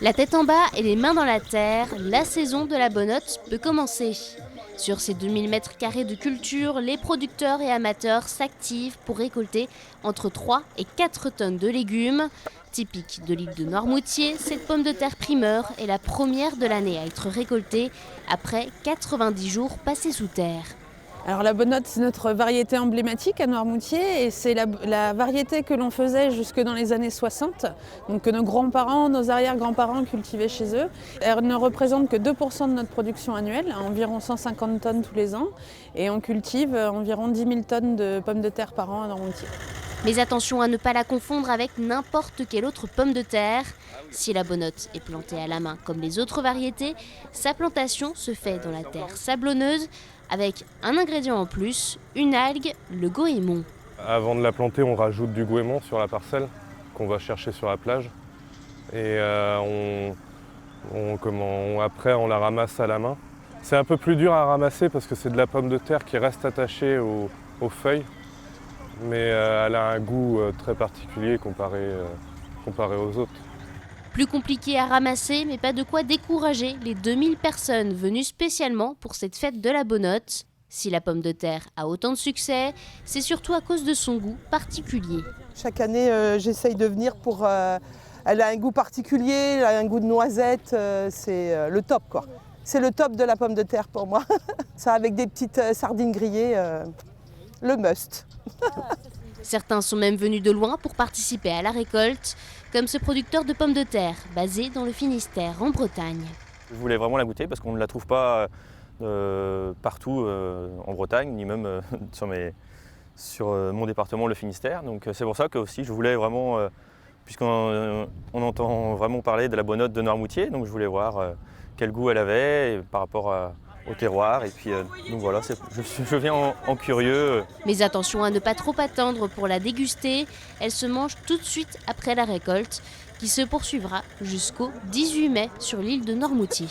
La tête en bas et les mains dans la terre, la saison de la Bonnotte peut commencer. Sur ces 2000 m² de culture, les producteurs et amateurs s'activent pour récolter entre 3 et 4 tonnes de légumes. Typique de l'île de Noirmoutier, cette pomme de terre primeur est la première de l'année à être récoltée après 90 jours passés sous terre. Alors la Bonnotte, c'est notre variété emblématique à Noirmoutier et c'est la variété que l'on faisait jusque dans les années 60, donc que nos grands-parents, nos arrière-grands-parents cultivaient chez eux. Elle ne représente que 2% de notre production annuelle, environ 150 tonnes tous les ans, et on cultive environ 10 000 tonnes de pommes de terre par an à Noirmoutier. Mais attention à ne pas la confondre avec n'importe quelle autre pomme de terre. Si la Bonnotte est plantée à la main comme les autres variétés, sa plantation se fait dans la terre sablonneuse avec un ingrédient en plus, une algue, le goémon. Avant de la planter, on rajoute du goémon sur la parcelle qu'on va chercher sur la plage. Et après, on la ramasse à la main. C'est un peu plus dur à ramasser parce que c'est de la pomme de terre qui reste attachée aux feuilles. Mais elle a un goût très particulier comparé aux autres. Plus compliqué à ramasser, mais pas de quoi décourager les 2000 personnes venues spécialement pour cette fête de la Bonnotte. Si la pomme de terre a autant de succès, c'est surtout à cause de son goût particulier. Chaque année, j'essaye de venir pour... elle a un goût particulier, elle a un goût de noisette, c'est le top quoi. C'est le top de la pomme de terre pour moi. Ça avec des petites sardines grillées, le must. Certains sont même venus de loin pour participer à la récolte, comme ce producteur de pommes de terre, basé dans le Finistère, en Bretagne. Je voulais vraiment la goûter parce qu'on ne la trouve pas partout en Bretagne, ni même sur mon département, le Finistère. Donc c'est pour ça que aussi je voulais vraiment, puisqu'on entend vraiment parler de la Bonnotte de Noirmoutier, donc je voulais voir quel goût elle avait par rapport au terroir. Et puis donc voilà, je viens en curieux. Mais attention à ne pas trop attendre pour la déguster. Elle se mange tout de suite après la récolte, qui se poursuivra jusqu'au 18 mai sur l'île de Noirmoutier.